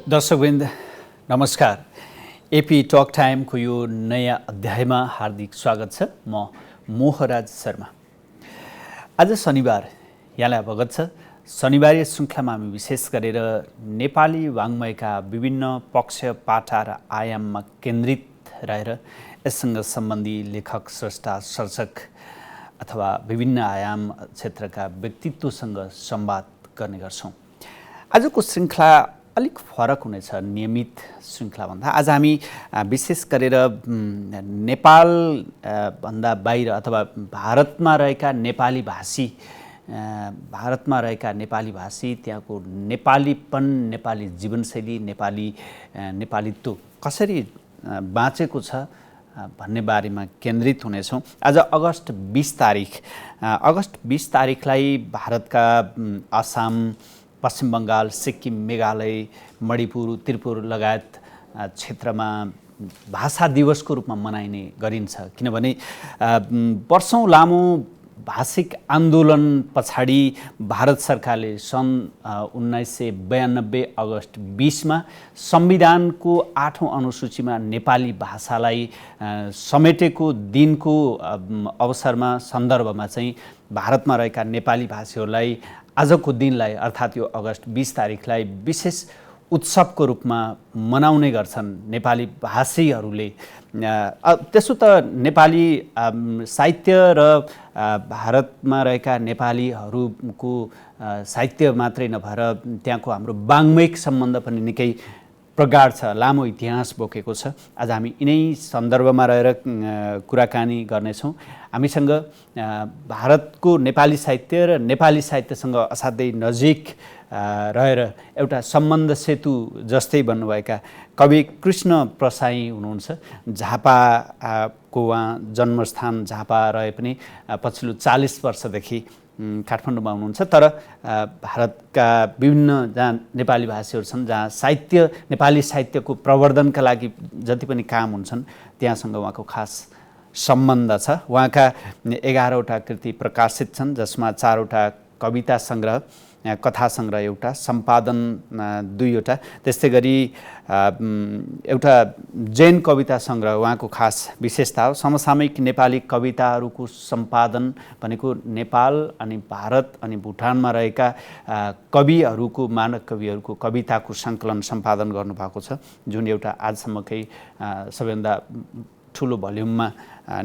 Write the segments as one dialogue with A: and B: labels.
A: दर्शकवृन्द नमस्कार। AP talk टाइमको यो नयाँ अध्यायमा हार्दिक स्वागत छ। म मोहराज शर्मा। आज शनिबार, यहाँलाई अवगत छ, शनिबारीय श्रृङ्खलामा हामी विशेष गरेर नेपाली वाङ्मयका विभिन्न पक्ष, पाटा र आयाममा केन्द्रित रहेर यससँग सम्बन्धी लेखक, स्रष्टा, सर्जक अथवा विभिन्न आयाम क्षेत्रका व्यक्तित्वसँग संवाद गर्ने गर्छौँ। आजको श्रृङ्खला अलिक फरक हुनेछ नियमित श्रृङ्खलाभन्दा। आज हामी विशेष गरेर नेपाल भन्दा बाहिर अथवा भारतमा रहेका नेपाली भाषी, त्यहाँको नेपालीपन, नेपाली जीवनशैली, नेपालीत्व कसरी बाँचेको छ भन्ने बारेमा केन्द्रित हुनेछौँ। आज अगस्त 20 तारिखलाई भारतका आसाम, पश्चिम बङ्गाल, सिक्किम, मेघालय, मणिपुर, त्रिपुर लगायत क्षेत्रमा भाषा दिवसको रूपमा मनाइने गरिन्छ। किनभने वर्षौँ लामो भाषिक आन्दोलन पछाडि भारत सरकारले सन् 1992 अगस्त 20मा संविधानको 8औं अनुसूचीमा नेपाली भाषालाई समेटेको दिनको अवसरमा, सन्दर्भमा चाहिँ भारतमा रहेका नेपाली भाषीहरूलाई आजको दिनलाई अर्थात् यो अगस्त 20 तारिखलाई विशेष उत्सवको रूपमा मनाउने गर्छन् नेपाली भाषीहरूले। त्यसो त नेपाली साहित्य र भारतमा रहेका नेपालीहरूको साहित्य मात्रै नभएर त्यहाँको हाम्रो वाङ्मयिक सम्बन्ध पनि निकै प्रगाढ छ, लामो इतिहास बोकेको छ। आज हामी यिनै सन्दर्भमा रहेर कुराकानी गर्नेछौँ। हामीसँग भारतको नेपाली साहित्य र नेपाली साहित्यसँग असाध्यै नजिक रहेर एउटा सम्बन्ध सेतु जस्तै बन्नुभएका कवि कृष्ण प्रसाई हुनुहुन्छ। झापाको उहाँ जन्मस्थान झापा रहे पनि पछिल्लो 40 वर्षदेखि काठमाडौँमा हुनुहुन्छ। तर भारतका विभिन्न जहाँ नेपाली भाषीहरू छन्, जहाँ नेपाली साहित्यको प्रवर्धनका लागि जति पनि काम हुन्छन्, त्यहाँसँग उहाँको खास सम्बन्ध छ। उहाँका 11वटा कृति प्रकाशित छन्, जसमा 4वटा कविता सङ्ग्रह, कथा सङ्ग्रह एउटा, सम्पादन 2वटा, त्यस्तै गरी एउटा जैन कविता सङ्ग्रह उहाँको खास विशेषता हो। समसामयिक नेपाली कविताहरूको सम्पादन भनेको नेपाल अनि भारत अनि भुटानमा रहेका कविहरूको, मानक कविहरूको कविताको सङ्कलन सम्पादन गर्नुभएको छ, जुन एउटा आजसम्मकै सबैभन्दा ठुलो भल्युममा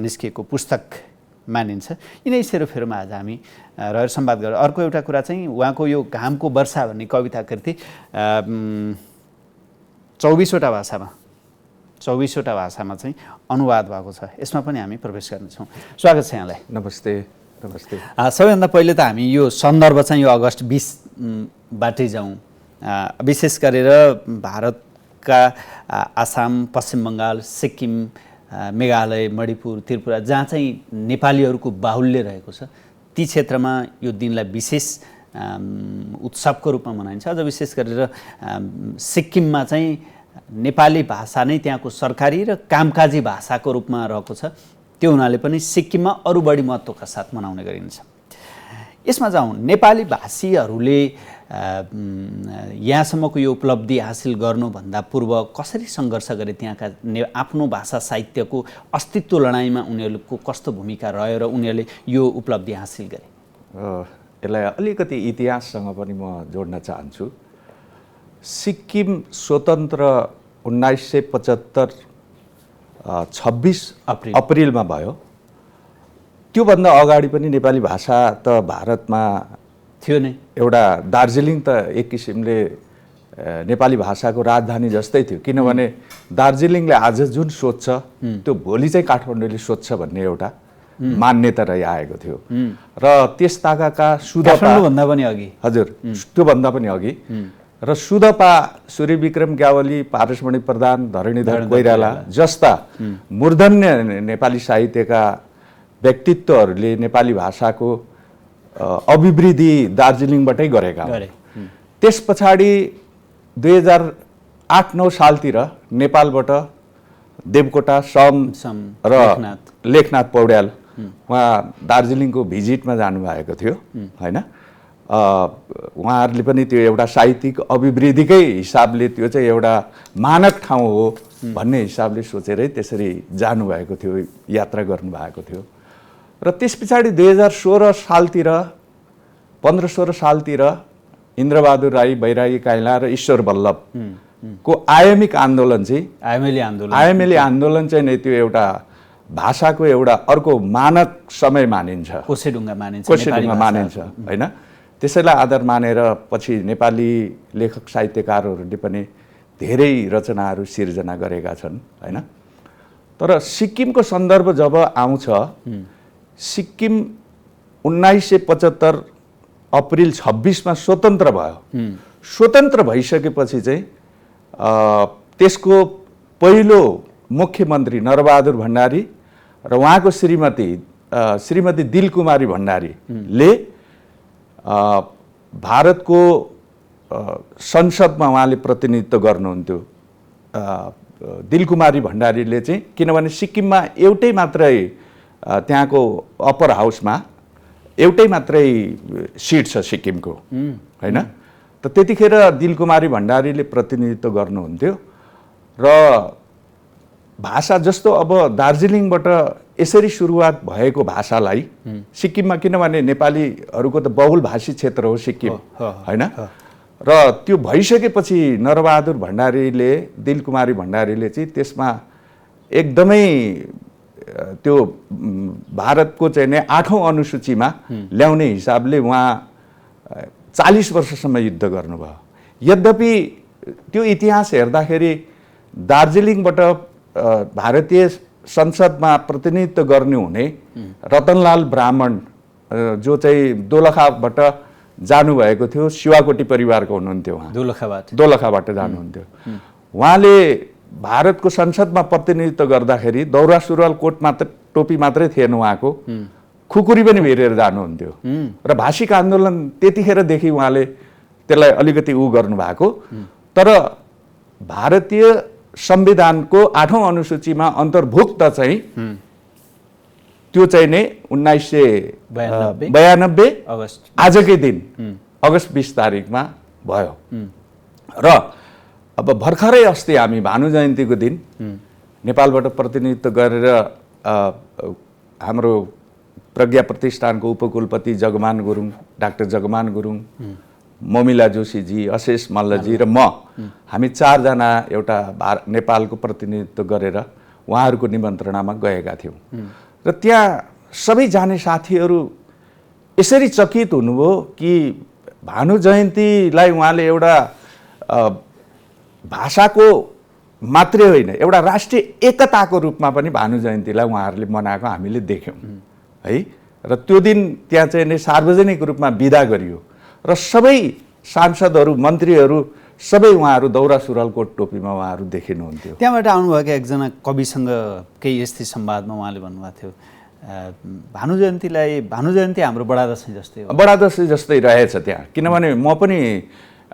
A: निस्किएको पुस्तक मानिन्छ। यिनै सेरोफेरोमा आज हामी रहेर संवाद गरेर अर्को एउटा कुरा चाहिँ उहाँको यो घामको वर्षा भन्ने कविता कृति 24वटा भाषामा चाहिँ अनुवाद भएको छ। यसमा पनि हामी प्रवेश गर्नेछौँ। स्वागत छ यहाँलाई।
B: नमस्ते।
A: सबैभन्दा पहिले त हामी यो सन्दर्भ चाहिँ यो अगस्त 20बाटै जाउँ। विशेष गरेर भारतका आसाम, पश्चिम बङ्गाल, सिक्किम, मेघालय, मणिपुर, त्रिपुरा जहाँ चाहिँ नेपालीहरूको बाहुल्य रहेको छ, ती क्षेत्रमा यो दिनलाई विशेष उत्सवको रूपमा मनाइन्छ। अझ विशेष गरेर सिक्किममा चाहिँ नेपाली भाषा नै त्यहाँको सरकारी र कामकाजी भाषाको रूपमा रहेको छ। त्यो हुनाले पनि सिक्किममा अरू बढी महत्त्वका साथ मनाउने गरिन्छ। यसमा जाउँ, नेपाली भाषीहरूले यहाँसम्मको यो उपलब्धि हासिल गर्नुभन्दा पूर्व कसरी सङ्घर्ष गरे, त्यहाँका आफ्नो भाषा साहित्यको अस्तित्व लडाइँमा उनीहरूको कस्तो भूमिका रह्यो र उनीहरूले यो उपलब्धि हासिल गरे?
B: यसलाई अलिकति इतिहाससँग पनि म जोड्न चाहन्छु। सिक्किम स्वतन्त्र 1975 26 अप्रिलमा भयो। त्योभन्दा अगाडि पनि नेपाली भाषा त भारतमा
A: थियो नै। एउटा
B: दार्जिलिङ त एक किसिमले नेपाली भाषाको राजधानी जस्तै थियो, किनभने दार्जिलिङले आज जुन सोध्छ त्यो भोलि चाहिँ काठमाडौँले सोध्छ भन्ने एउटा मान्यता रहिआएको थियो। र त्यस ताकाका
A: सुदपाभन्दा पनि अघि,
B: हजुर, त्योभन्दा पनि अघि, र सुदपा, सूर्यविक्रम ग्यावाली, पारसमणि प्रधान, धरणीधर कोइराला जस्ता मूर्धन्य नेपाली साहित्यका व्यक्तित्वहरूले नेपाली भाषाको अभिवृद्धि दार्जिलिङबाटै गरेका हुन्। त्यस पछाडि 2008-9 सालतिर नेपालबाट देवकोटा, सम र लेखनाथ पौड्याल उहाँ दार्जिलिङको भिजिटमा जानुभएको थियो, होइन? उहाँहरूले पनि त्यो एउटा साहित्यिक अभिवृद्धिकै हिसाबले त्यो चाहिँ एउटा मानक ठाउँ हो भन्ने हिसाबले सोचेरै त्यसरी जानुभएको थियो, यात्रा गर्नुभएको थियो। र त्यस पछाडि 2016 सालतिर 15-16 सालतिर इन्द्रबहादुर राई, बैरागी काइला र ईश्वर बल्लभको आयामिक आन्दोलन चाहिँ आयामेली आन्दोलन चाहिँ नै त्यो एउटा भाषाको एउटा अर्को मानक समय मानिन्छ,
A: कोसेढुङ्गा
B: मानिन्छ होइन। त्यसैलाई आधार मानेर पछि नेपाली लेखक साहित्यकारहरूले पनि धेरै रचनाहरू सिर्जना गरेका छन् होइन। तर सिक्किमको सन्दर्भ जब आउँछ, सिक्किम 1975 अप्रिल 26 मा स्वतन्त्र भयो। स्वतन्त्र भइसकेपछि चाहिँ त्यसको पहिलो मुख्यमन्त्री नरबहादुर भण्डारी र उहाँको श्रीमती दिलकुमारी भण्डारीले भारतको संसदमा उहाँले प्रतिनिधित्व गर्नुहुन्थ्यो। दिलकुमारी भण्डारीले चाहिँ, किनभने सिक्किममा एउटै मात्रै त्यहाँको अप्पर हाउसमा एउटै मात्रै सिट छ सिक्किमको होइन। त त्यतिखेर दिलकुमारी भण्डारीले प्रतिनिधित्व गर्नुहुन्थ्यो र भाषा जस्तो अब दार्जिलिङबाट यसरी सुरुवात भएको भाषालाई सिक्किममा, किनभने नेपालीहरूको त बहुल भाषी क्षेत्र हो सिक्किम होइन। र त्यो भइसकेपछि नरबहादुर भण्डारीले, दिलकुमारी भण्डारीले चाहिँ त्यसमा एकदमै त्यो भारतको चाहिँ नै 8औं अनुसूचीमा ल्याउने हिसाबले उहाँ 40 वर्षसम्म युद्ध गर्नुभयो। यद्यपि त्यो इतिहास हेर्दाखेरि दार्जिलिङबाट भारतीय संसदमा प्रतिनिधित्व गर्नु हुने रतनलाल ब्राह्मण, जो चाहिँ दोलखाबाट जानुभएको थियो, शिवाकोटी परिवारको हुनुहुन्थ्यो, उहाँ दोलखाबाट जानुहुन्थ्यो। उहाँले भारतको संसदमा प्रतिनिधित्व गर्दाखेरि दौरा सुरुवाल कोट मात्र, टोपी मात्रै थिएन उहाँको, खुकुरी पनि भेरेर जानुहुन्थ्यो। र भाषिक आन्दोलन त्यतिखेरदेखि उहाँले त्यसलाई अलिकति गर्नुभएको। तर भारतीय संविधानको 8औं अनुसूचीमा अन्तर्भुक्त चाहिँ त्यो चाहिँ नै 1992 आजकै दिन अगस्त 20 तारिकमा भयो। र अब भर्खरै अस्ति हामी भानु जयन्तीको दिन नेपालबाट प्रतिनिधित्व गरेर हाम्रो प्रज्ञा प्रतिष्ठानको उपकुलपति जगमान गुरुङ, डाक्टर जगमान गुरुङ, ममिला जोशीजी, अशेष मल्लजी र म, हामी 4 जना एउटा नेपालको प्रतिनिधित्व गरेर उहाँहरूको निमन्त्रणामा गएका थियौँ। र त्यहाँ सबै जाने साथीहरू यसरी चकित हुनुभयो कि भानु जयन्तीलाई उहाँले एउटा भाषाको मात्रै होइन, एउटा राष्ट्रिय एकताको रूपमा पनि भानु जयन्तीलाई उहाँहरूले मनाएको हामीले देख्यौँ है। र त्यो दिन त्यहाँ चाहिँ नै सार्वजनिक रूपमा बिदा गरियो र सबै सांसदहरू, मन्त्रीहरू सबै उहाँहरू दौरा सुरुवाल कोट टोपीमा उहाँहरू देखिनुहुन्थ्यो।
A: त्यहाँबाट आउनुभएका एकजना कविसँग केही यस्तै संवादमा उहाँले भन्नुभएको थियो, भानु जयन्ती हाम्रो बडा दशैं जस्तै हो।
B: बडा दशैं जस्तै रहेछ त्यहाँ, किनभने म पनि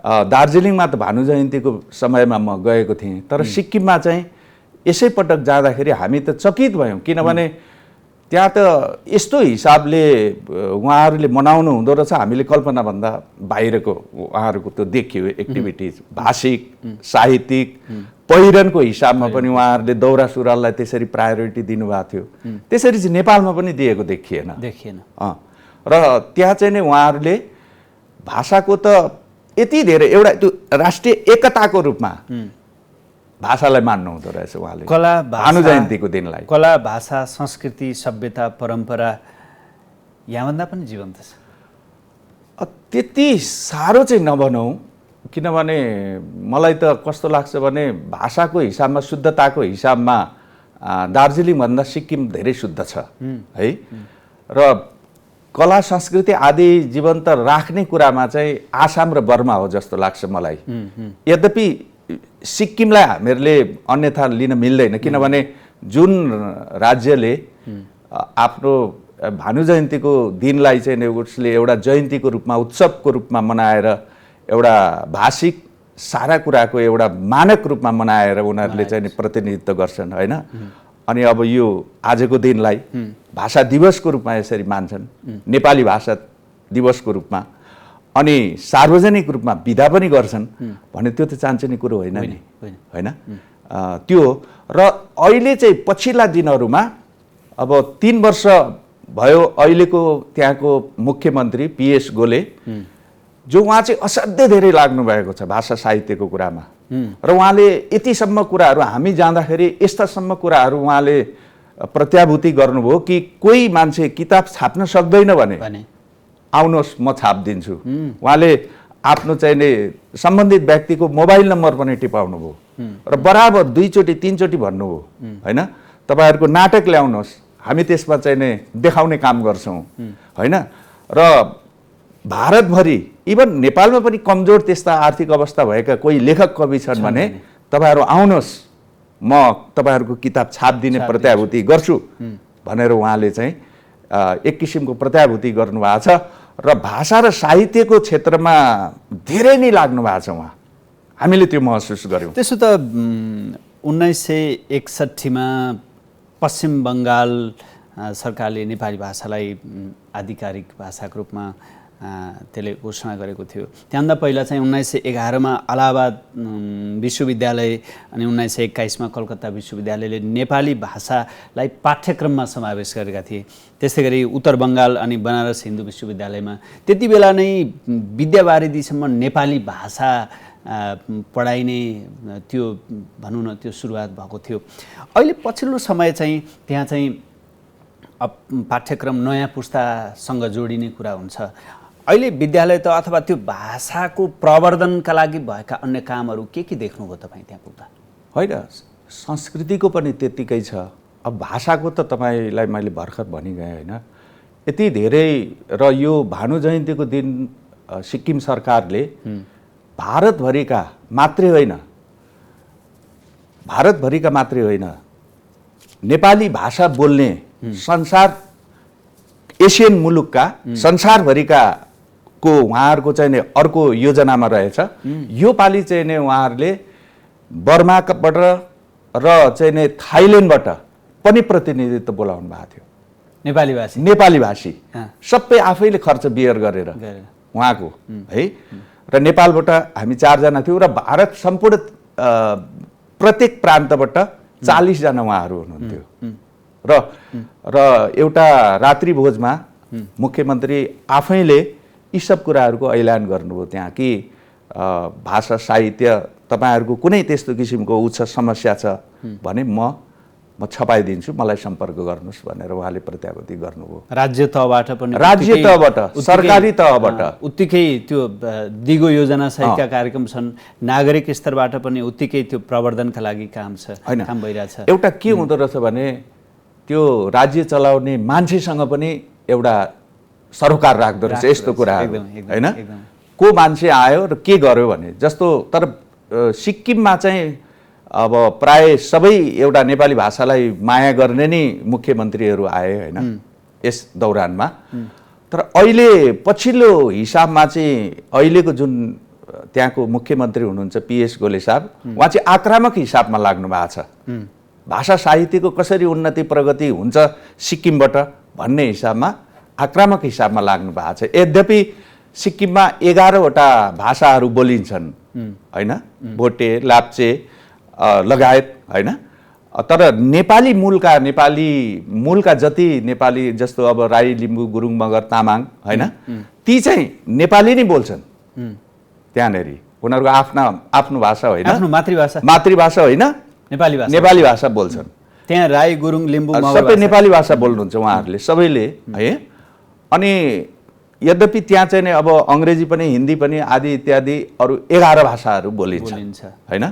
B: दार्जिलिङमा त भानु जयन्तीको समयमा म गएको थिएँ, तर सिक्किममा चाहिँ यसै पटक जाँदाखेरि हामी त चकित भयौँ। किनभने त्यहाँ त यस्तो हिसाबले उहाँहरूले मनाउनु हुँदो रहेछ, हामीले कल्पनाभन्दा बाहिरको उहाँहरूको त्यो देखियो एक्टिभिटिज, भाषिक, साहित्यिक, पहिरनको हिसाबमा पनि उहाँहरूले दौरा सुरुवाललाई त्यसरी प्रायोरिटी दिनुभएको थियो। त्यसरी चाहिँ नेपालमा पनि दिएको देखिएन। र त्यहाँ चाहिँ नै उहाँहरूले भाषाको त यति धेरै एउटा त्यो राष्ट्रिय एकताको रूपमा भाषालाई मान्नु हुँदो रहेछ उहाँले, भानु जयन्तीको दिनलाई।
A: कला, भाषा, संस्कृति, सभ्यता, परम्परा यहाँभन्दा पनि जीवन्त छ।
B: त्यति साह्रो चाहिँ नभनौँ, किनभने मलाई त कस्तो लाग्छ भने भाषाको हिसाबमा, शुद्धताको हिसाबमा दार्जिलिङभन्दा सिक्किम धेरै शुद्ध छ है। र कला, संस्कृति आदि जीवन्त राख्ने कुरामा चाहिँ आसाम र बर्मा हो जस्तो लाग्छ मलाई। यद्यपि सिक्किमलाई हामीहरूले अन्यथा लिन मिल्दैन, किनभने जुन राज्यले आफ्नो भानु जयन्तीको दिनलाई चाहिँ उसले एउटा जयन्तीको रूपमा, उत्सवको रूपमा मनाएर, एउटा भाषिक सारा कुराको एउटा मानक रूपमा मनाएर उनीहरूले चाहिँ प्रतिनिधित्व गर्छन् होइन। अनि अब यो आजको दिनलाई भाषा दिवसको रूपमा यसरी मान्छन्, नेपाली भाषा दिवसको रूपमा। अनि सार्वजनिक रूपमा विदा पनि गर्छन् भने त्यो त चान्चने कुरो होइन नि, होइन? त्यो र अहिले चाहिँ पछिल्ला दिनहरूमा अब 3 वर्ष भयो अहिलेको त्यहाँको मुख्यमन्त्री पीएस गोले जो उहाँ चाहिँ असाध्यै धेरै लाग्नु भएको छ भाषा साहित्यको कुरामा र उहाँले यतिसम्म कुराहरू हामी जाँदाखेरि यस्तासम्म कुराहरू उहाँले प्रत्याभूति गर्नुभयो कि कोही मान्छे किताब छाप्न सक्दैन भने आउनुहोस् म छापिदिन्छु। उहाँले आफ्नो चाहिने सम्बन्धित व्यक्तिको मोबाइल नम्बर पनि टिपाउनु भयो र बराबर 2 चोटि 3 चोटि भन्नुभयो, होइन? तपाईँहरूको नाटक ल्याउनुहोस्, हामी त्यसमा चाहिने देखाउने काम गर्छौँ, होइन? र भारतभरि इभन नेपालमा पनि कमजोर त्यस्ता आर्थिक अवस्था भएका कोही लेखक कवि छन् भने तपाईँहरू आउनुहोस्, म तपाईँहरूको किताब छापिदिने प्रत्याभूति गर्छु भनेर उहाँले चाहिँ एक किसिमको प्रत्याभूति गर्नुभएको छ र भाषा र साहित्यको क्षेत्रमा धेरै नै लाग्नु भएको छ उहाँ। हामीले त्यो महसुस गर्यौँ।
A: त्यसो त 1961मा पश्चिम बङ्गाल सरकारले नेपाली भाषालाई आधिकारिक भाषाको रूपमा त्यसले घोषणा गरेको थियो। त्योभन्दा पहिला चाहिँ 1911मा इलाहाबाद विश्वविद्यालय अनि 1921मा कलकत्ता विश्वविद्यालयले नेपाली भाषालाई पाठ्यक्रममा समावेश गरेका थिए। त्यस्तै गरी उत्तर बङ्गाल अनि बनारस हिन्दू विश्वविद्यालयमा त्यति बेला नै विद्यावारिधीसम्म नेपाली भाषा पढाइने त्यो भनौँ न त्यो सुरुवात भएको थियो। अहिले पछिल्लो समय चाहिँ त्यहाँ चाहिँ पाठ्यक्रम नयाँ पुस्तासँग जोडिने कुरा हुन्छ। अहिले विद्यालय त अथवा त्यो भाषाको प्रवर्धनका लागि भएका अन्य कामहरू के देख्नुभयो तपाईँ त्यहाँ पुग्दा?
B: होइन, संस्कृतिको पनि त्यत्तिकै छ। अब भाषाको त तपाईँलाई मैले भर्खर भनिगएँ, होइन? यति धेरै र यो भानु जयन्तीको दिन सिक्किम सरकारले भारतभरिका मात्रै होइन नेपाली भाषा बोल्ने संसार एसियन मुलुकका संसारभरिका को उहाँहरूको चाहिँ अर्को योजनामा रहेछ। यो पालि चाहिँ नै उहाँहरूले बर्माबाट र चाहिँ नै थाइल्यान्डबाट पनि प्रतिनिधित्व बोलाउनु भएको थियो। नेपाली भाषी सबै आफैले खर्च बियर गरेर उहाँको, है? र नेपालबाट हामी 4 जना थियौँ र भारत सम्पूर्ण प्रत्येक प्रान्तबाट 40 जना उहाँहरू हुनुहुन्थ्यो र एउटा रात्रि भोजमा मुख्यमन्त्री आफैले यी सब कुराहरूको ऐलान गर्नुभयो त्यहाँ कि भाषा साहित्य तपाईँहरूको कुनै त्यस्तो किसिमको समस्या छ भने म छपाइदिन्छु, मलाई सम्पर्क गर्नुहोस् भनेर उहाँले प्रत्याभूति गर्नुभयो।
A: राज्य तहबाट पनि,
B: राज्य तहबाट, सरकारी तहबाट
A: उत्तिकै त्यो दिगो योजना सहितका कार्यक्रम छन्। नागरिक स्तरबाट पनि उत्तिकै त्यो प्रवर्धनका लागि काम भइरहेछ।
B: एउटा के हुँदो रहेछ भने त्यो राज्य चलाउने मान्छेसँग पनि एउटा सरोकार राख्दो रहेछ यस्तो कुराहरू, होइन? को मान्छे आयो र के गर्यो भने जस्तो। तर सिक्किममा चाहिँ अब प्राय सबै एउटा नेपाली भाषालाई माया गर्ने नै मुख्यमन्त्रीहरू आए, होइन, यस दौरानमा। तर अहिले पछिल्लो हिसाबमा चाहिँ अहिलेको जुन त्यहाँको मुख्यमन्त्री हुनुहुन्छ पीएस गोले साहब, उहाँ चाहिँ आक्रामक हिसाबमा लाग्नु भएको छ। भाषा साहित्यको कसरी उन्नति प्रगति हुन्छ सिक्किमबाट भन्ने हिसाबमा आक्रामक हिसाबमा लाग्नु भएको छ। यद्यपि सिक्किममा 11वटा भाषाहरू बोलिन्छन्, होइन, भोटे, लाप्चे लगायत, होइन। तर नेपाली मूलका जति नेपाली जस्तो अब राई, लिम्बू, गुरुङ, मगर, तामाङ, होइन, ती चाहिँ नेपाली नै बोल्छन् त्यहाँनेरि। उनीहरूको आफ्नो भाषा होइन,
A: आफ्नो
B: मातृभाषा होइन, नेपाली भाषा बोल्छन्
A: त्यहाँ। राई, गुरुङ, लिम्बू, मगर
B: सबै नेपाली भाषा बोल्नुहुन्छ उहाँहरूले सबैले, है। अनि यद्यपि त्यहाँ चाहिँ नि अब अङ्ग्रेजी पनि, हिन्दी पनि आदि इत्यादि अरू 11 भाषाहरू बोलिन्छ, होइन।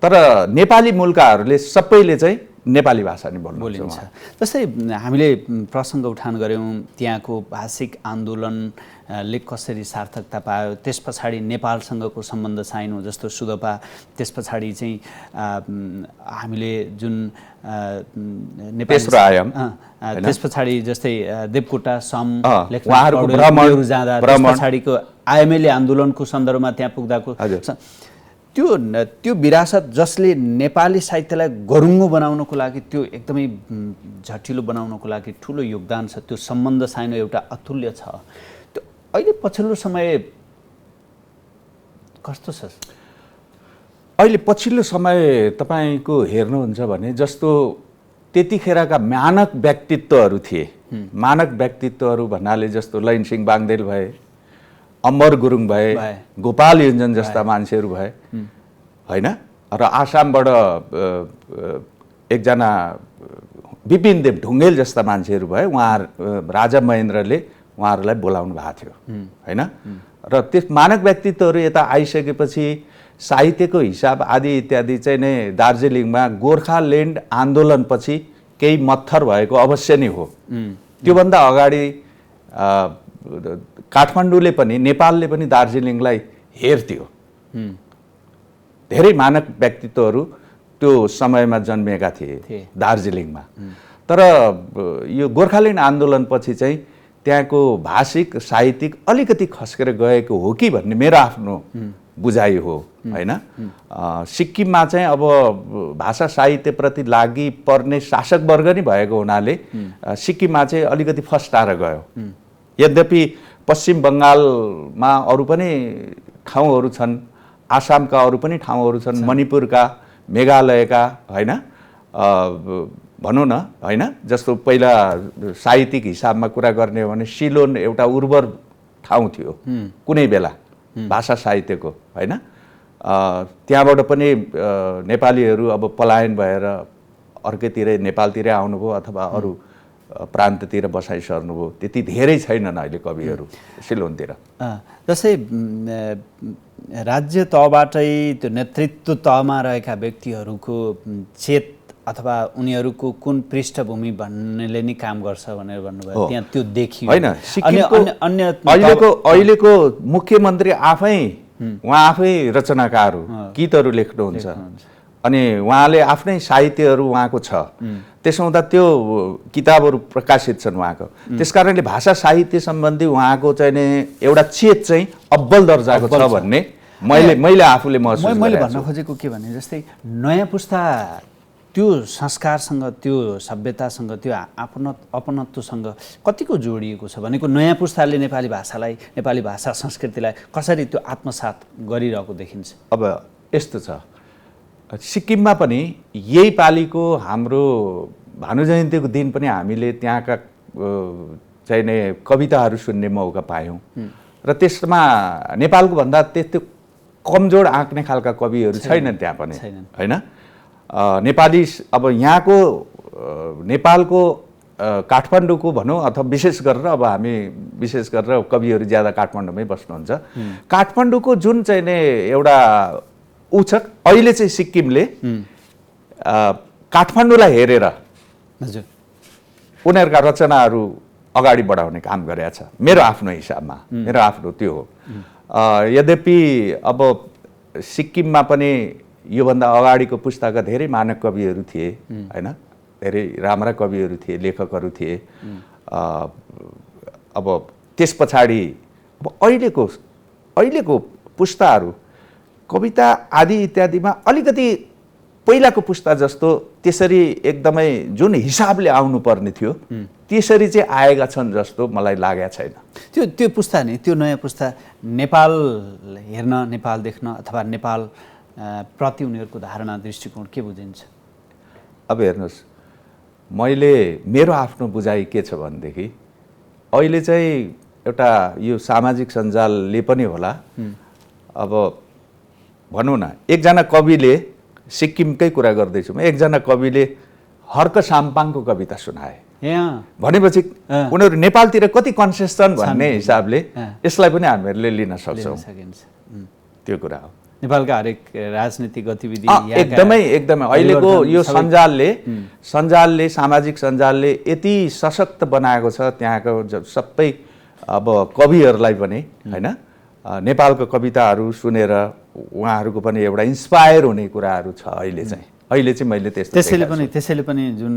B: तर नेपाली मूलकाहरूले सबैले चाहिँ नेपाली भाषा नै बोलिन्छ।
A: जस्तै हामीले प्रसङ्ग उठान गऱ्यौँ त्यहाँको भाषिक आन्दोलनले कसरी सार्थकता पायो, त्यस पछाडि नेपालसँगको सम्बन्ध साइनो जस्तो सुदपा, त्यस पछाडि चाहिँ हामीले जुन त्यस पछाडि जस्तै देवकोटा सम जाँदा त्यस पछाडिको आइएमएलए आन्दोलनको सन्दर्भमा त्यहाँ पुग्दाको त्यो विरासत जसले नेपाली साहित्यलाई गरुङ्गो बनाउनको लागि, त्यो एकदमै झटिलो बनाउनको लागि ठुलो योगदान छ। त्यो सम्बन्ध साइनो एउटा अतुल्य छ। त्यो अहिले पछिल्लो समय कस्तो छ?
B: अहिले पछिल्लो समय तपाईँको हेर्नुहुन्छ भने जस्तो त्यतिखेरका मानक व्यक्तित्वहरू थिए, मानक व्यक्तित्वहरू भन्नाले जस्तो लैनसिंह बाङदेल भए, अमर गुरुङ भए, गोपाल योन्जन जस्ता मान्छेहरू भए होइन, र आसामबाट एकजना विपिन देव ढुङ्गेल जस्ता मान्छेहरू भए। राजा महेन्द्रले उहाँहरूलाई बोलाउनु भएको थियो होइन, र त्यस मानक व्यक्तित्वहरू यता आइसकेपछि साहित्यको हिसाब आदि इत्यादि चाहिँ नै दार्जिलिङमा गोर्खाल्यान्ड आन्दोलनपछि केही मत्थर भएको अवश्य नै हो। त्योभन्दा अगाडि काठमाडौँले पनि, नेपालले पनि दार्जिलिङलाई हेर्थ्यो। धेरै मानक व्यक्तित्वहरू त्यो समयमा जन्मिएका थिए दार्जिलिङमा। तर यो गोर्खाल्यान्ड आन्दोलनपछि चाहिँ त्यहाँको भाषिक साहित्यिक अलिकति खस्केर गएको हो कि भन्ने मेरो आफ्नो बुझाइ हो होइन। सिक्किममा चाहिँ अब भाषा साहित्यप्रति लागि पर्ने शासक वर्ग नै भएको हुनाले सिक्किममा चाहिँ अलिकति फस्टाएर गयो। यद्यपि पश्चिम बङ्गालमा अरू पनि ठाउँहरू छन्, आसामका अरू पनि ठाउँहरू छन्, मणिपुरका, मेघालयका होइन, भनौँ न होइन। जस्तो पहिला साहित्यिक हिसाबमा कुरा गर्ने हो भने सिलोन एउटा उर्वर ठाउँ थियो कुनै बेला भाषा साहित्यको होइन। त्यहाँबाट पनि नेपालीहरू अब पलायन भएर अर्कैतिर नेपालतिरै आउनुभयो अथवा अरू प्रान्ततिर बसाइ सर्नुभयो। त्यति धेरै छैनन् अहिले कविहरू सिलोनतिर।
A: जस्तै राज्य तहबाटै त्यो नेतृत्व तहमा रहेका व्यक्तिहरूको चेत अथवा उनीहरूको कुन पृष्ठभूमि भन्नेले नै काम गर्छ भनेर भन्नुभयो, त्यहाँ त्यो देखियो
B: होइन। अहिलेको मुख्यमन्त्री आफै, उहाँ आफै रचनाकार हो, गीतहरू लेख्नुहुन्छ अनि उहाँले आफ्नै साहित्यहरू उहाँको छ। त्यसो हुँदा त्यो किताबहरू प्रकाशित छन् उहाँको। त्यसकारणले भाषा साहित्य सम्बन्धी उहाँको चाहिँ नि एउटा चेत चाहिँ अब्बल दर्जाको छ भन्ने मैले आफूले महसुस गरेको छु।
A: मैले भन्न खोजेको के भने जस्तै नयाँ पुस्ता त्यो संस्कारसँग, त्यो सभ्यतासँग, त्यो अपनत्वसँग कतिको जोडिएको छ भनेको नयाँ पुस्ताले नेपाली भाषालाई, नेपाली भाषा संस्कृतिलाई कसरी त्यो आत्मसात गरिरहेको देखिन्छ?
B: अब यस्तो छ, सिक्किममा पनि यही पालिको हाम्रो भानु जयन्तीको दिन पनि हामीले त्यहाँका चाहिँ नै कविताहरू सुन्ने मौका पायौँ र त्यसमा नेपालको भन्दा त्यस्तो कमजोर आँक्ने खालका कविहरू छैनन् त्यहाँ पनि होइन। नेपाली अब यहाँको नेपालको काठमाडौँको भनौँ अथवा विशेष गरेर अब हामी विशेष गरेर कविहरू ज्यादा काठमाडौँमै बस्नुहुन्छ। काठमाडौँको जुन चाहिँ नै एउटा ऊ छ, अहिले चाहिँ सिक्किमले काठमाडौँलाई हेरेर
A: हजुर
B: उनीहरूका रचनाहरू अगाडि बढाउने काम गरेका छ मेरो आफ्नो हिसाबमा, मेरो आफ्नो त्यो हो। यद्यपि अब सिक्किममा पनि योभन्दा अगाडिको पुस्ताका धेरै मानक कविहरू थिए होइन, धेरै राम्रा कविहरू थिए, लेखकहरू थिए। अब त्यस पछाडि अब अहिलेको पुस्ताहरू कविता आदि इत्यादिमा अलिकति पहिलाको पुस्ता जस्तो त्यसरी एकदमै जुन हिसाबले आउनुपर्ने थियो त्यसरी चाहिँ आएका छन् जस्तो मलाई लागेको छैन।
A: त्यो पुस्ता नि, त्यो नयाँ पुस्ता नेपाल हेर्न, नेपाल देख्न अथवा नेपाल प्रति उनीहरूको धारणा, दृष्टिकोण के बुझिन्छ?
B: अब हेर्नुहोस्, मेरो आफ्नो बुझाइ के छ भनेदेखि अहिले चाहिँ एउटा यो सामाजिक सञ्जालले पनि होला, अब भनौँ न एकजना कविले, सिक्किमकै कुरा गर्दैछु म, एकजना कविले हर्क साम्पाङको कविता सुनाए भनेपछि उनीहरू नेपालतिर कति कन्सियस छन् भन्ने हिसाबले यसलाई पनि हामीहरूले लिन सक्छौँ। त्यो कुरा हो।
A: नेपालका हरेक राजनीतिक गतिविधि
B: एकदमै अहिलेको यो सञ्जालले सामाजिक सञ्जालले यति सशक्त बनाएको छ त्यहाँको सबै अब कविहरूलाई पनि होइन। नेपालको कविताहरू सुनेर उहाँहरूको पनि एउटा इन्स्पायर हुने कुराहरू छ अहिले चाहिँ मैले
A: त्यसैले पनि जुन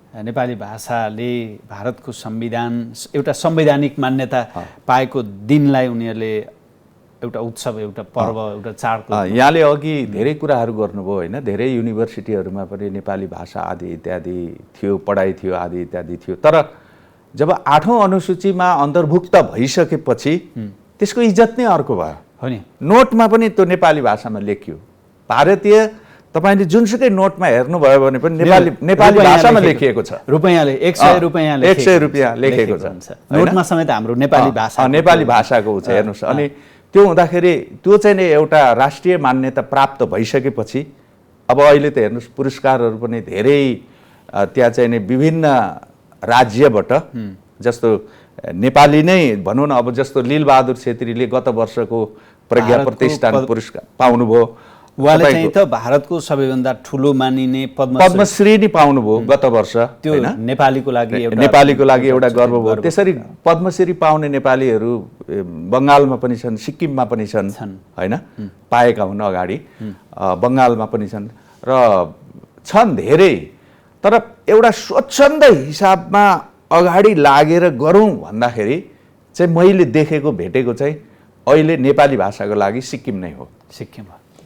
A: नेपाली भाषाले भारतको संविधान, एउटा संवैधानिक मान्यता पाएको दिनलाई उनीहरूले एउटा उत्सव, एउटा पर्व, एउटा चाडको
B: यहाँले अघि धेरै कुराहरू गर्नुभयो होइन। धेरै युनिभर्सिटीहरूमा पनि नेपाली भाषा आदि इत्यादि थियो, पढाइ थियो, आदि इत्यादि थियो। तर जब 8औं अनुसूचीमा अन्तर्भुक्त भइसकेपछि त्यसको इज्जत नै अर्को भयो।
A: हो नि।
B: नोटमा पनि त्यो नेपाली भाषामा लेखियो। भारतीय तपाईँले जुनसुकै नोटमा हेर्नुभयो भने पनि नेपाली भाषामा लेखिएको छ।
A: रुपैयाँले 100
B: रुपैयाँ लेखेको छ।
A: नोटमा समेत हाम्रो नेपाली भाषा
B: नेपाली भाषाको छ। हेर्नुहोस्, अनि त्यो हुँदाखेरि त्यो चाहिँ नि एउटा राष्ट्रिय मान्यता प्राप्त भइसकेपछि अब अहिले त हेर्नुहोस् पुरस्कारहरू पनि धेरै त्यहाँ चाहिँ नि विभिन्न राज्यबाट, जस्तो नेपाली नै भनौँ न, अब जस्तो लीलबहादुर छेत्रीले गत वर्षको प्रज्ञा प्रतिष्ठान पुरस्कार पाउनुभयो।
A: उहाँले चाहिँ त भारतको सबैभन्दा ठुलो मानिने
B: पद्मश्री नै पाउनुभयो गत वर्ष।
A: त्यो नेपालीको
B: लागि एउटा गर्व भयो। त्यसरी पद्मश्री पाउने नेपालीहरू बङ्गालमा पनि छन्, सिक्किममा पनि छन् होइन, पाएका हुन् अगाडि, बङ्गालमा पनि छन् र छन् धेरै। तर एउटा स्वच्छन्द हिसाबमा अगाडि लागेर गरौँ भन्दाखेरि चाहिँ मैले देखेको भेटेको चाहिँ अहिले नेपाली भाषाको लागि सिक्किम नै हो।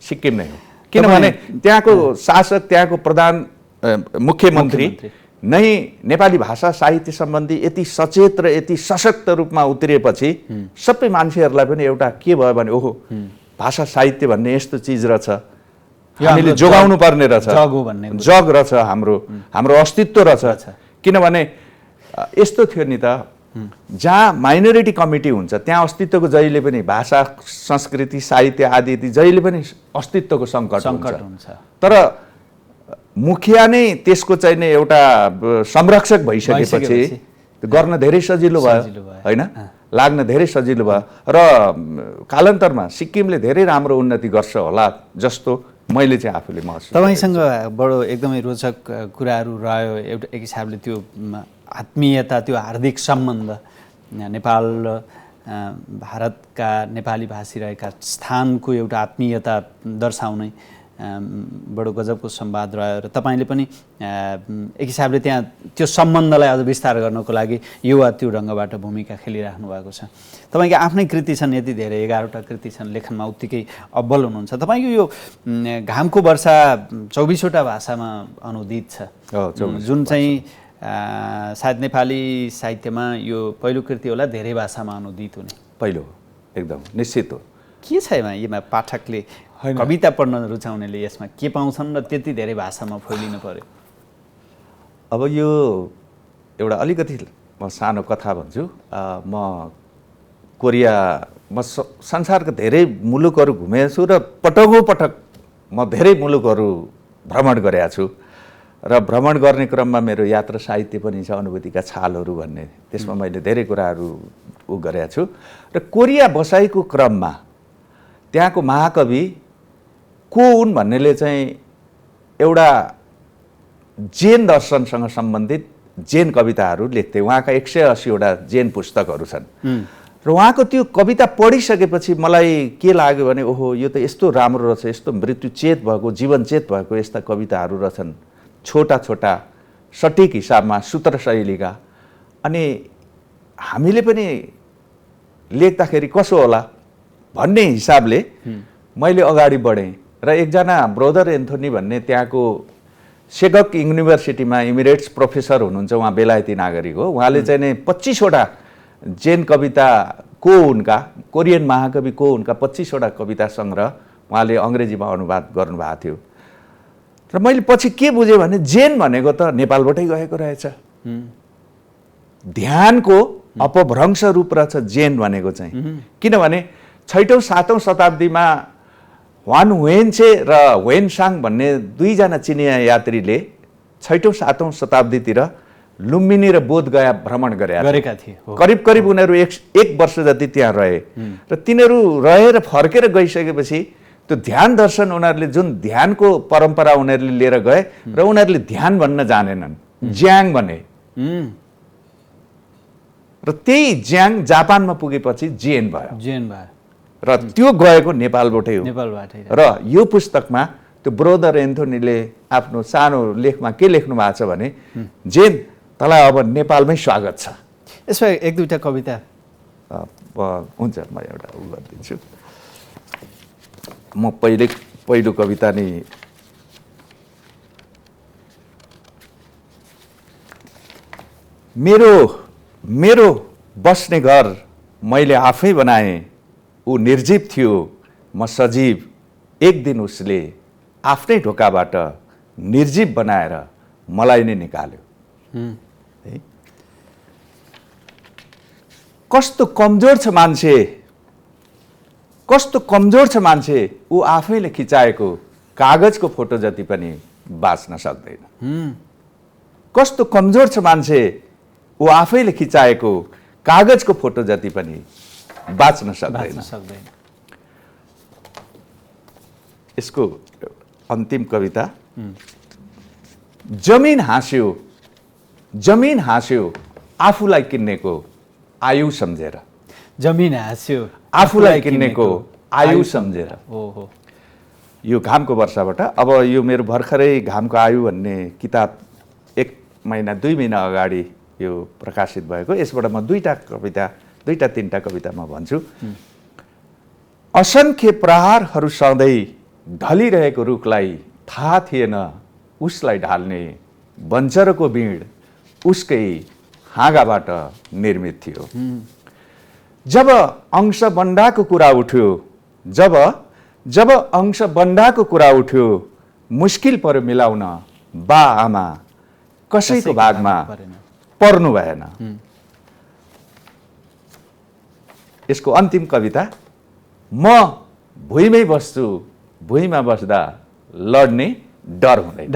B: सिक्किम नै हो, किनभने त्यहाँको शासक, त्यहाँको प्रधान मुख्यमन्त्री नै नेपाली भाषा साहित्य सम्बन्धी यति सचेत र यति सशक्त रूपमा उत्रिएपछि सबै मान्छेहरूलाई पनि एउटा के भयो भने ओहो, भाषा साहित्य भन्ने यस्तो चिज रहेछ, हामीले जोगाउनु पर्ने रहेछ, जग रहेछ, हाम्रो अस्तित्व रहेछ। किनभने यस्तो थियो नि त, जहाँ माइनोरिटी कमिटी हुन्छ त्यहाँ अस्तित्वको जहिले पनि भाषा, संस्कृति, साहित्य आदि जहिले पनि अस्तित्वको सङ्कट हुन्छ। तर मुखिया नै त्यसको चाहिँ नि एउटा संरक्षक भइसकेपछि गर्न धेरै सजिलो भयो होइन, लाग्न धेरै सजिलो भयो र कालान्तरमा सिक्किमले धेरै राम्रो उन्नति गर्छ होला जस्तो मैले चाहिँ आफूले महसुस।
A: तपाईँसँग बडो एकदमै रोचक कुराहरू रह्यो। एउटा एक हिसाबले त्यो आत्मीयता, त्यो हार्दिक सम्बन्ध, नेपाल र भारतका नेपाली भाषी रहेका स्थानको एउटा आत्मीयता दर्शाउने बडो गजबको संवाद रह्यो र तपाईँले पनि एक हिसाबले त्यहाँ त्यो सम्बन्धलाई अझ विस्तार गर्नको लागि यो वा त्यो ढङ्गबाट भूमिका खेलिराख्नु भएको छ। तपाईँको आफ्नै कृति छन्, यति धेरै 11वटा कृति छन्, लेखनमा उत्तिकै अब्बल हुनुहुन्छ। तपाईँको यो घामको वर्षा 24वटा भाषामा अनुदित छ, जुन चाहिँ सायद नेपाली साहित्यमा यो पहिलो कृति होला धेरै भाषामा अनुदित हुने।
B: पहिलो एकदम निश्चित हो।
A: के छ यसमा पाठकले, कविता पढ्न रुचाउनेले यसमा के पाउँछन् र त्यति धेरै भाषामा फैलिनु पर्यो?
B: अब यो एउटा अलिकति म सानो कथा भन्छु। म कोरिया, म संसारको धेरै मुलुकहरू घुमेको छु र पटक म धेरै मुलुकहरू भ्रमण गरेको छु र भ्रमण गर्ने क्रममा मेरो यात्रा साहित्य पनि छ, अनुभूतिका छालहरू भन्ने, त्यसमा मैले धेरै कुराहरू गरेको छु। र कोरिया बसाइको क्रममा त्यहाँको महाकवि को हुन् भन्नेले चाहिँ एउटा जैन दर्शनसँग सम्बन्धित जैन कविताहरू लेख्थे। उहाँका 180वटा जैन पुस्तकहरू छन् र उहाँको त्यो कविता पढिसकेपछि मलाई के लाग्यो भने ओहो, यो त यस्तो राम्रो रहेछ, यस्तो मृत्युचेत भएको, जीवनचेत भएको यस्ता कविताहरू रहेछन्, छोटा छोटा सठिक हिसाबमा सूत्र शैलीका। अनि हामीले पनि लेख्दाखेरि कसो होला भन्ने हिसाबले मैले अगाडि बढेँ र एकजना ब्रदर एन्थोनी भन्ने त्यहाँको सेगक युनिभर्सिटीमा इमिरेट्स प्रोफेसर हुनुहुन्छ, उहाँ बेलायती नागरिक हो। उहाँले चाहिँ नि 25वटा जैन कविता को उनका, कोरियन महाकवि को उनका 25वटा कविता सङ्ग्रह उहाँले अङ्ग्रेजीमा अनुवाद गर्नुभएको थियो। र मैले पछि के बुझेँ भने जैन भनेको त नेपालबाटै गएको रहेछ। ध्यानको अपभ्रंश रूप रहेछ जैन भनेको चाहिँ। किनभने 6औं 7औं शताब्दीमा वान वेन्चे र वेनसाङ भन्ने दुईजना चिनिया यात्रीले 6औं 7औं शताब्दीतिर लुम्बिनी र बोधगया भ्रमण गरेका थिए। करिब उनीहरू एक वर्ष जति त्यहाँ रहे र तिनीहरू रहेर फर्केर गइसकेपछि त्यो ध्यान दर्शन उनीहरूले जुन ध्यानको परम्परा उनीहरूले लिएर गए र उनीहरूले ध्यान भन्न जानेनन्, ज्याङ भने। र त्यही ज्याङ जापानमा पुगेपछि जैन भयो र त्यो गएको नेपालबाटै हो। र यो पुस्तकमा त्यो ब्रदर एन्थोनीले आफ्नो सानो लेखमा के लेख्नु भएको छ भने जैन तँलाई अब नेपालमै स्वागत छ।
A: यसमा एक दुईवटा कविता
B: हुन्छ, म एउटा उ गरिदिन्छु। म पहिलो कविता नै मेरो बस्ने घर मैले आफै बनाएँ, ऊ निर्जीव थियो, म सजीव। एक दिन उसले आफ्नै ढोकाबाट निर्जीव बनाएर मलाई नै निकाल्यो। है कस्तो कमजोर छ मान्छे, कस्तो कमजोर छ मान्छे। ऊ आफैले खिचाएको कागजको फोटो जति पनि बाँच्न सक्दैन। कस्तो कमजोर छ मान्छे, ऊ आफैले खिचाएको कागजको फोटो जति पनि बाँच्न सक्दैन। यसको अन्तिम कविता, जमिन हाँस्यो, जमिन हाँस्यो आफूलाई किन्नेको आयु सम्झेर।
A: जमिन हाँस्यो
B: आफूलाई किन्नेको आयु सम्झेर।
A: ओहो,
B: यो घामको वर्षाबाट। अब यो मेरो भर्खरै घामको आयु भन्ने किताब 1 महिना 2 महिना अगाडि यो प्रकाशित भएको। यसबाट म 2-3टा कविता म भन्छु। असंख्य प्रहारहरू सधैँ ढलिरहेको रुखलाई थाहा थिएन उसलाई ढाल्ने बन्चरको बिँड उसकै हाँगाबाट निर्मित थियो। जब अंश बन्डाको कुरा उठ्यो, जब अंश बन्डाको कुरा उठ्यो, मुस्किल पर्यो मिलाउन बा आमा कसैको भागमा पर्नु भएन। यसको अन्तिम कविता, म भुइँमै बस्छु, भुइँमा बस्दा लड्ने डर हुँदैन।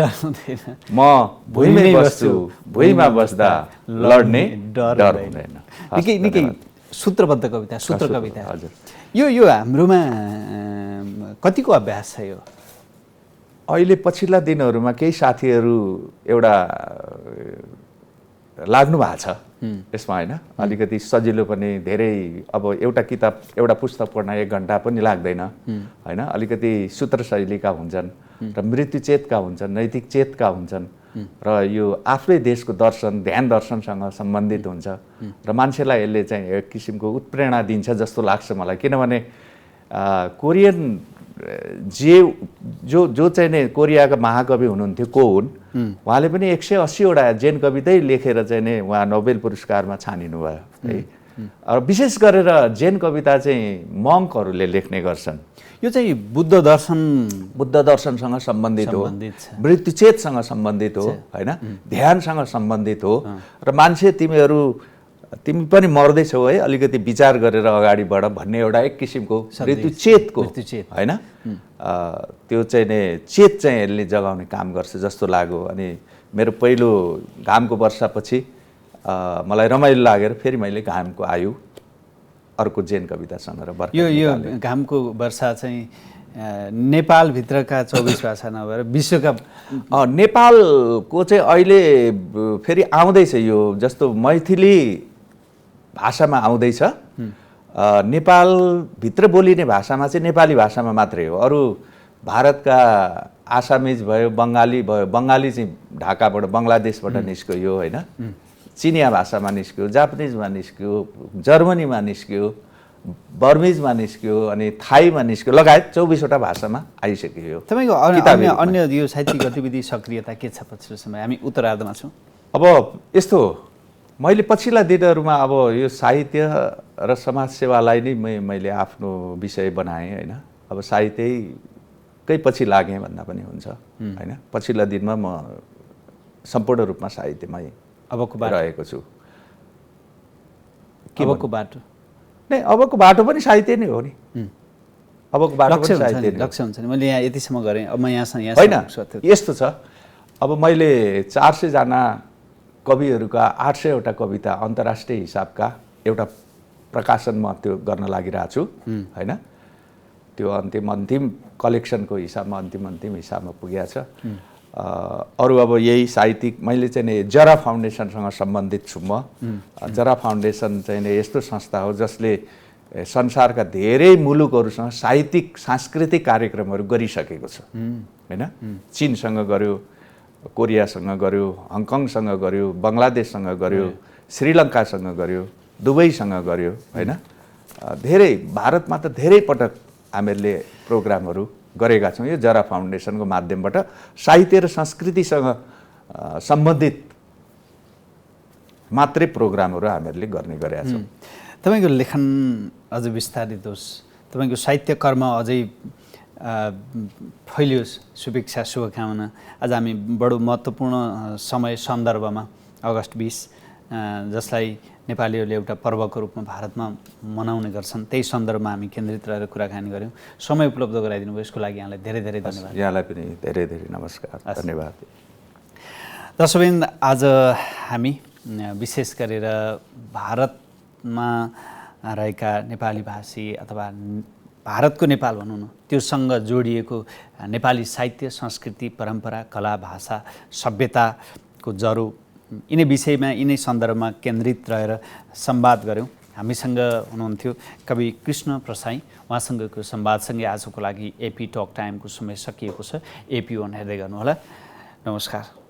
B: म भुइँमै बस्छु, भुइँमा बस्दा लड्ने डर हुँदैन।
A: निकै सूत्रबद्ध कविता, सूत्र कविता।
B: हजुर,
A: यो हाम्रोमा कतिको अभ्यास छ यो?
B: अहिले पछिल्ला दिनहरूमा केही साथीहरू एउटा लाग्नु भएको छ यसमा, होइन? अलिकति सजिलो पनि, धेरै अब एउटा किताब एउटा पुस्तक पढ्न 1 घन्टा पनि लाग्दैन, होइन? अलिकति सूत्र शैलीका हुन्छन् र मृत्युचेतका हुन्छन्, नैतिक चेतका हुन्छन् र यो आफ्नै देशको दर्शन, ध्यान दर्शनसँग सम्बन्धित हुन्छ र मान्छेलाई यसले चाहिँ एक किसिमको उत्प्रेरणा दिन्छ जस्तो लाग्छ मलाई। किनभने कोरियन जो चाहिँ नि कोरियाका महाकवि हुनुहुन्थ्यो, को हुन्, उहाँले पनि 180वटा जेन कवितै लेखेर चाहिँ नि उहाँ नोबेल पुरस्कारमा छानिनु भयो है। र विशेष गरेर जेन कविता चाहिँ मङ्कहरूले लेख्ने गर्छन्।
A: यो चाहिँ बुद्ध
B: दर्शनसँग सम्बन्धित हो, मृत्युचेतसँग सम्बन्धित हो, होइन? ध्यानसँग सम्बन्धित हो र मान्छे तिमी पनि मर्दैछौ है, अलिकति विचार गरेर अगाडि बढ भन्ने एउटा एक किसिमको मृत्युचेतको, होइन? त्यो चाहिँ नि चेत चाहिँ यसले जगाउने काम गर्छ जस्तो लाग्यो। अनि मेरो पहिलो घामको वर्षापछि मलाई रमाइलो लागेर फेरि मैले घामको आयु अर्को जेन कवितासँग र
A: यो घामको वर्षा चाहिँ नेपालभित्रका 24 भाषा नभएर विश्वका
B: नेपालको चाहिँ अहिले फेरि आउँदैछ। यो जस्तो मैथिली भाषामा आउँदैछ। नेपालभित्र बोलिने भाषामा चाहिँ नेपाली भाषामा मात्रै हो। अरू भारतका आसामिज भयो, बङ्गाली भयो, बङ्गाली चाहिँ ढाकाबाट बङ्गलादेशबाट निस्क्यो, होइन? चिनिया भाषामा निस्क्यो, जापानिजमा निस्क्यो, जर्मनीमा निस्क्यो, बर्मिजमा निस्क्यो, अनि थाईमा निस्क्यो, लगायत 24वटा भाषामा आइसक्यो यो।
A: तपाईँको अन्य यो साहित्यिक गतिविधि सक्रियता के छ पछिल्लो समय? हामी उत्तरार्धमा छौँ।
B: अब यस्तो, मैले पछिल्ला दिनहरूमा अब यो साहित्य र समाजसेवालाई नै मैले आफ्नो विषय बनाएँ, होइन? अब साहित्यकै पछि लागेँ भन्दा पनि हुन्छ, होइन? पछिल्ला दिनमा म सम्पूर्ण रूपमा साहित्यमै रहेको छु।
A: अबको बाटो
B: नै, अबको बाटो पनि साहित्य नै हो नि। अबको बाटो पनि साहित्य नै।
A: लक्ष्य हुन्छ नि। मैले यहाँ यतिसम्म गरेँ, अब म यहाँसँग
B: होइन। यस्तो छ, अब मैले 400 जना कविहरूका 800वटा कविता अन्तर्राष्ट्रिय हिसाबका एउटा प्रकाशन म त्यो गर्न लागिरहेको छु, होइन? त्यो अन्तिम कलेक्सनको हिसाबमा अन्तिम हिसाबमा पुगेको छ। अरू अब यही साहित्यिक मैले चाहिँ नि जरा फाउन्डेसनसँग सम्बन्धित छु म। जरा फाउन्डेसन चाहिँ नि यस्तो संस्था हो जसले संसारका धेरै मुलुकहरूसँग साहित्यिक सांस्कृतिक कार्यक्रमहरू गरिसकेको छ, होइन? चीनसँग गर्यो, कोरियासँग गर्यो, हङकङसँग गर्यो, बङ्गलादेशसँग गर्यो, श्रीलङ्कासँग गर्यो, दुबईसँग गर्यो, होइन? धेरै भारतमा त धेरै पटक हामीहरूले प्रोग्रामहरू गरेका छौँ यो जरा फाउन्डेसनको माध्यमबाट साहित्य र संस्कृतिसँग सम्बन्धित मात्रै प्रोग्रामहरू हामीहरूले गर्ने गरेका छौँ।
A: तपाईँको लेखन अझ विस्तारित होस्, तपाईँको साहित्य कर्म अझै फैलियोस्, शुभेच्छा शुभकामना। आज हामी बडो महत्त्वपूर्ण समय सन्दर्भमा अगस्ट 20 जसलाई नेपालीहरूले एउटा पर्वको रूपमा भारतमा मनाउने गर्छन्, त्यही सन्दर्भमा हामी केन्द्रित रहेर कुराकानी गऱ्यौँ। समय उपलब्ध गराइदिनु भयो, यसको लागि यहाँलाई धेरै धेरै धन्यवाद।
B: यहाँलाई पनि धेरै धेरै नमस्कार, धन्यवाद।
A: दर्शकवृन्द, आज हामी विशेष गरेर भारतमा रहेका नेपाली भाषी अथवा भारतको नेपाल भनौँ न, त्योसँग जोडिएको नेपाली साहित्य, संस्कृति, परम्परा, कला, भाषा, सभ्यताको जरो, यिनै विषयमा यिनै सन्दर्भमा केन्द्रित रहेर संवाद गऱ्यौँ। हामीसँग हुनुहुन्थ्यो कवि कृष्ण प्रसाई। उहाँसँगको संवादसँगै आजको लागि एपी टक टाइमको समय सकिएको छ। एपी1 हेर्दै गर्नुहोला। नमस्कार।